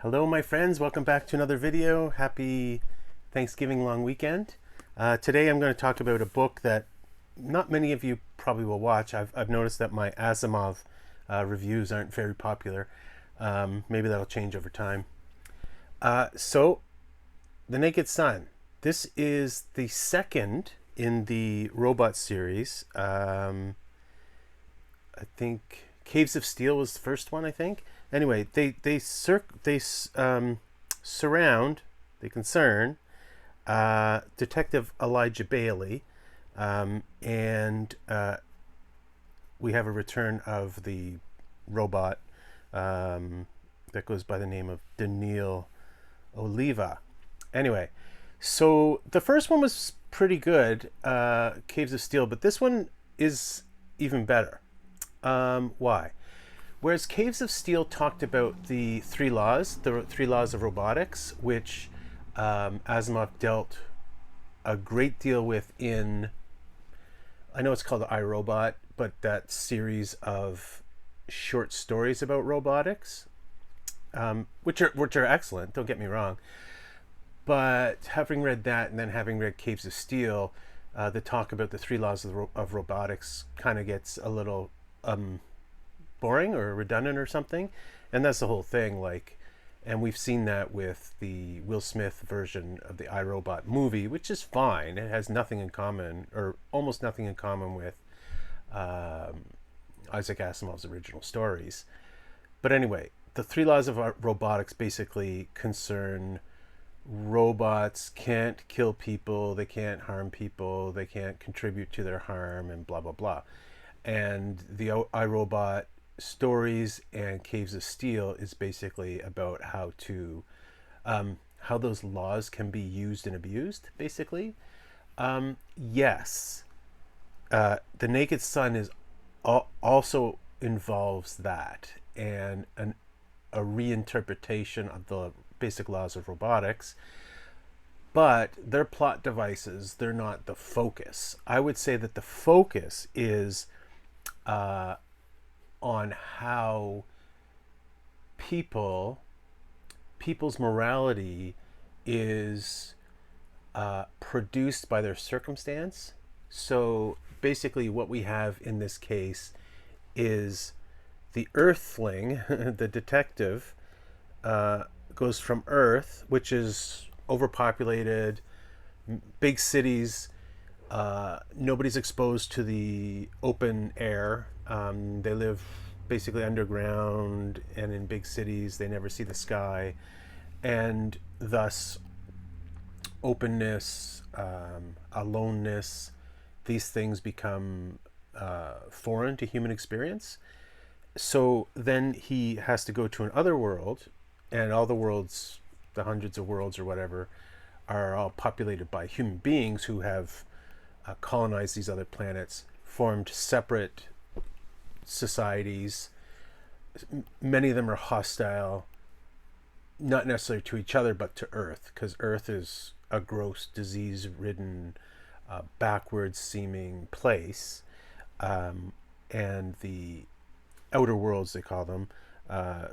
Hello my friends, welcome back to another video. Happy Thanksgiving long weekend. Today I'm going to talk about a book that not many of you probably will watch. I've noticed that my Asimov reviews aren't very popular. Maybe that'll change over time. So, The Naked Sun. This is the second in the robot series. I think Caves of Steel was the first one, I think. Anyway, they concern Detective Elijah Bailey, and we have a return of the robot that goes by the name of Daniil Oliva. Anyway, so the first one was pretty good, Caves of Steel, but this one is even better. Why? Whereas Caves of Steel talked about the three laws of robotics, which Asimov dealt a great deal with in, I know it's called iRobot, but that series of short stories about robotics, which are excellent, don't get me wrong. But having read that and then having read Caves of Steel, the talk about the three laws of robotics kind of gets a little boring or redundant or something, and that's the whole thing. And we've seen that with the Will Smith version of the iRobot movie, which is fine. It has nothing in common, or almost nothing in common, with Isaac Asimov's original stories. But anyway, the three laws of robotics basically concern robots can't kill people, they can't harm people, they can't contribute to their harm, and blah blah blah. And the iRobot stories and Caves of Steel is basically about how those laws can be used and abused, basically. Yes, The Naked Sun is also involves that, and a reinterpretation of the basic laws of robotics, but they're plot devices. They're not the focus. I would say that the focus is on how people's morality is produced by their circumstance. So basically what we have in this case is the Earthling, the detective, goes from Earth, which is overpopulated, big cities, nobody's exposed to the open air. They live basically underground, and in big cities they never see the sky, and thus openness, aloneness, these things become foreign to human experience. So then he has to go to another world, and all the worlds, the hundreds of worlds or whatever, are all populated by human beings who have colonized these other planets, formed separate societies. Many of them are hostile, not necessarily to each other, but to Earth, because Earth is a gross, disease-ridden, backwards-seeming place, and the outer worlds, they call them,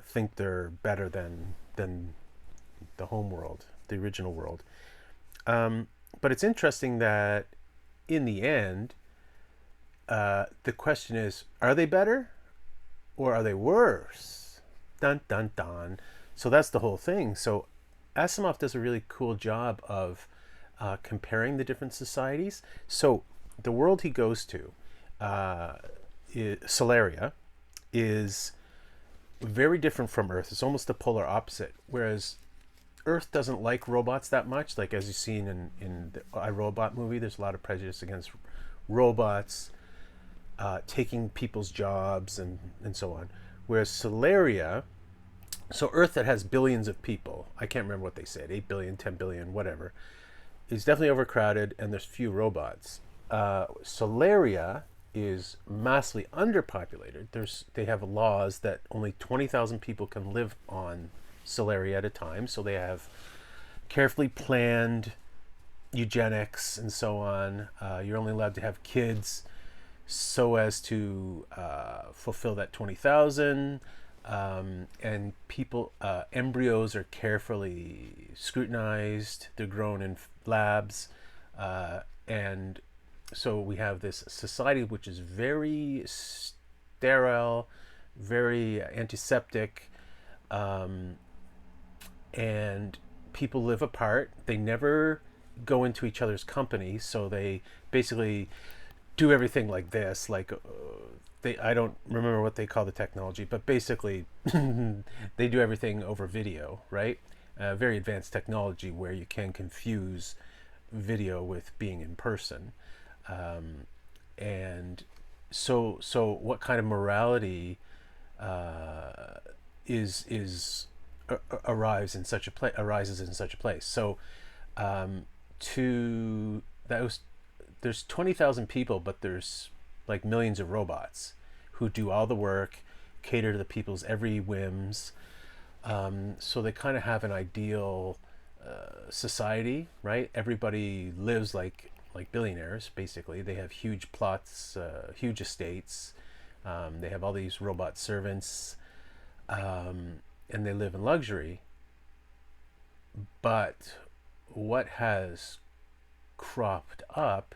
think they're better than the home world, the original world. But it's interesting that in the end, the question is, are they better or are they worse? Dun dun dun. So that's the whole thing. So Asimov does a really cool job of comparing the different societies. So the world he goes to, Solaria, is very different from Earth. It's almost the polar opposite. Whereas Earth doesn't like robots that much. Like, as you've seen in the iRobot movie, there's a lot of prejudice against robots taking people's jobs and so on. Whereas Solaria, so Earth that has billions of people, I can't remember what they said, 8 billion, 10 billion, whatever, is definitely overcrowded, and there's few robots. Solaria is massively underpopulated. They have laws that only 20,000 people can live on Solaria at a time, so they have carefully planned eugenics and so on. You're only allowed to have kids so as to fulfill that 20,000. and people embryos are carefully scrutinized. They're grown in labs, and so we have this society which is very sterile, very antiseptic, um, and people live apart. They never go into each other's company, so they basically do everything like this. Like they, I don't remember what they call the technology, but basically they do everything over video, right? Very advanced technology where you can confuse video with being in person, and so what kind of morality is arrives in such a arises in such a place? So to that was there's 20,000 people, but there's like millions of robots who do all the work, cater to the people's every whims. So they kind of have an ideal society, right? Everybody lives like billionaires, basically. They have huge plots, huge estates. They have all these robot servants, and they live in luxury. But what has cropped up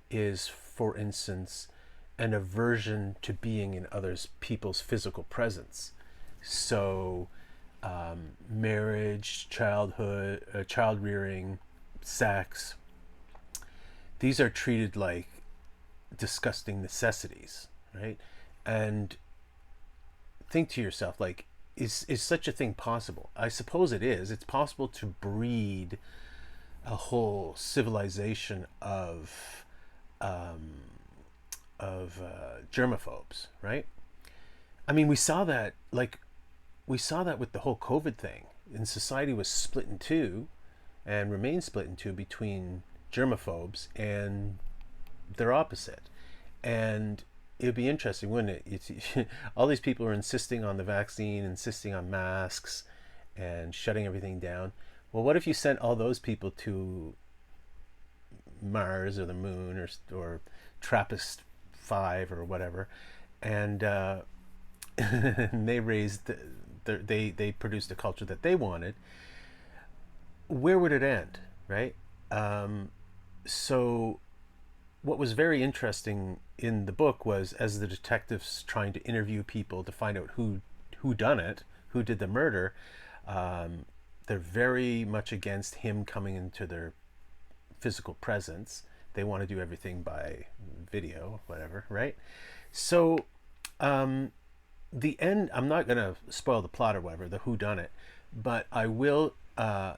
is, for instance, an aversion to being in others people's physical presence. So marriage, childhood, child rearing, sex, these are treated like disgusting necessities, right? And think to yourself, like, is such a thing possible? I suppose it is. It's possible to breed a whole civilization um, germaphobes, right? I mean, we saw that with the whole COVID thing, and society was split in two, and remains split in two between germaphobes and their opposite. And it'd be interesting, wouldn't it? All these people are insisting on the vaccine, insisting on masks, and shutting everything down. Well, what if you sent all those people to Mars or the Moon or Trappist 5 or whatever, and and they raised they produced a culture that they wanted? Where would it end, right? So what was very interesting in the book was, as the detectives trying to interview people to find out who done it, who did the murder, they're very much against him coming into their physical presence. They want to do everything by video, whatever, right? So the end, I'm not going to spoil the plot or whatever, the who done it, but I will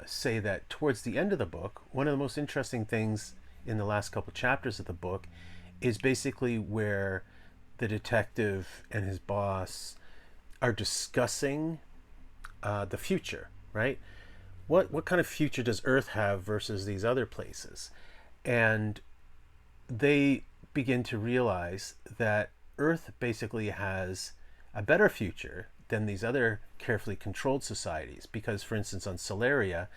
say that towards the end of the book, one of the most interesting things in the last couple chapters of the book is basically where the detective and his boss are discussing the future, right? What kind of future does Earth have versus these other places? And they begin to realize that Earth basically has a better future than these other carefully controlled societies. Because, for instance, on Solaria,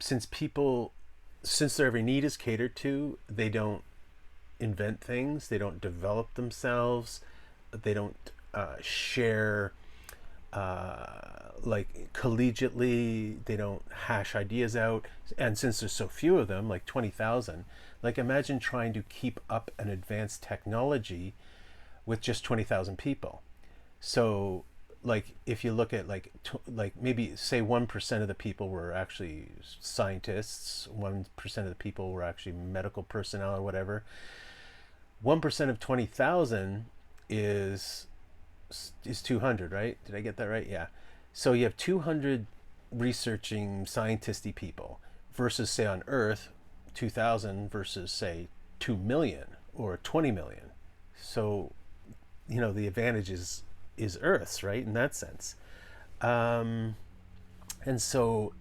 since their every need is catered to, they don't invent things, they don't develop themselves, they don't share like collegiately, they don't hash ideas out. And since there's so few of them, like 20,000, like imagine trying to keep up an advanced technology with just 20,000 people. So like if you look at like maybe say 1% of the people were actually scientists, 1% of the people were actually medical personnel or whatever. 1% of 20,000 is 200, right? Did I get that right? Yeah. So you have 200 researching scientisty people versus, say, on Earth, 2,000 versus, say, 2 million or 20 million. So, the advantage is Earth's, right? In that sense. And so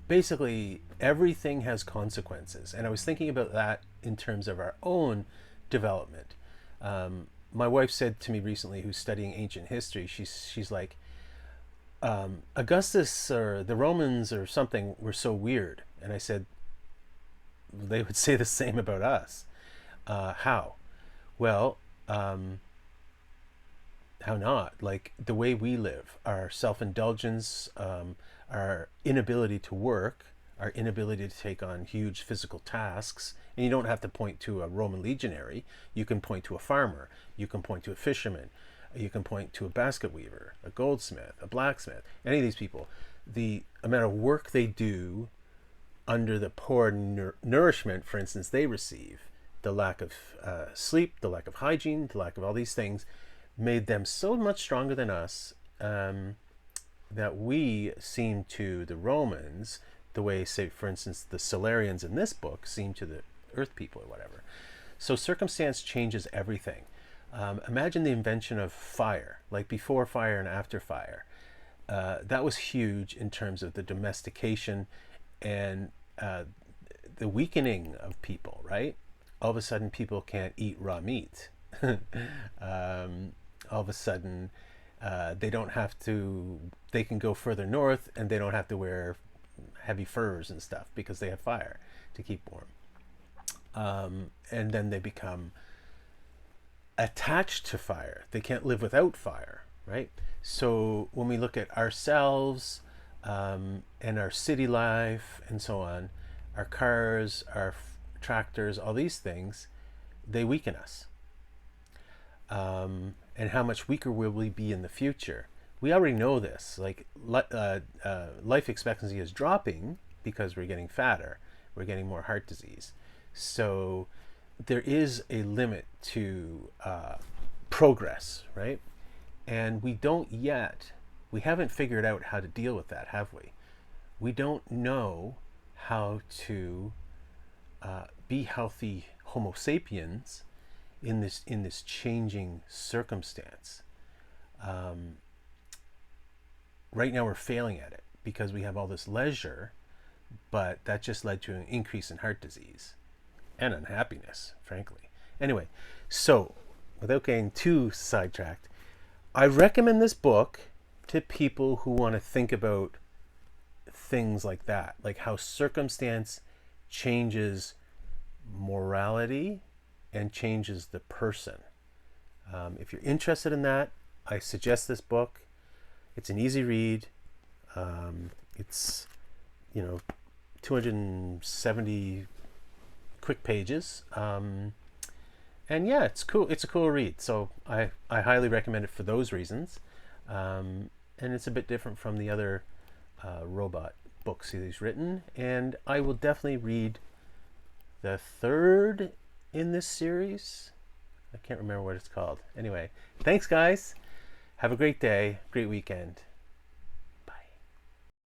basically everything has consequences. And I was thinking about that in terms of our own development. My wife said to me recently, who's studying ancient history, she's like, Augustus or the Romans or something were so weird. And I said, they would say the same about us. How? Well, how not? Like the way we live, our self-indulgence, our inability to work, our inability to take on huge physical tasks. And you don't have to point to a Roman legionary. You can point to a farmer. You can point to a fisherman. You can point to a basket weaver, a goldsmith, a blacksmith, any of these people. The amount of work they do under the poor nourishment, for instance, they receive, the lack of sleep, the lack of hygiene, the lack of all these things, made them so much stronger than us, that we seem to the Romans the way, say, for instance, the Solarians in this book seem to the earth people or whatever. So circumstance changes everything. Imagine the invention of fire, like before fire and after fire. That was huge in terms of the domestication and the weakening of people, right? All of a sudden, people can't eat raw meat. All of a sudden, they don't have to, they can go further north and they don't have to wear heavy furs and stuff because they have fire to keep warm. And then they become attached to fire. They can't live without fire, right? So when we look at ourselves and our city life and so on, our cars, our tractors, all these things, they weaken us. And how much weaker will we be in the future? We already know this. Like life expectancy is dropping because we're getting fatter. We're getting more heart disease. So there is a limit to progress, right? And we haven't figured out how to deal with that, have we? We don't know how to be healthy Homo sapiens in this changing circumstance. Right now we're failing at it because we have all this leisure, but that just led to an increase in heart disease and unhappiness, frankly. Anyway, so without getting too sidetracked, I recommend this book to people who want to think about things like that, like how circumstance changes morality and changes the person. If you're interested in that, I suggest this book. It's an easy read. It's 270 quick pages. And yeah, it's cool. It's a cool read. So I highly recommend it for those reasons. And it's a bit different from the other robot books he's written. And I will definitely read the third in this series. I can't remember what it's called. Anyway, thanks guys. Have a great day, great weekend.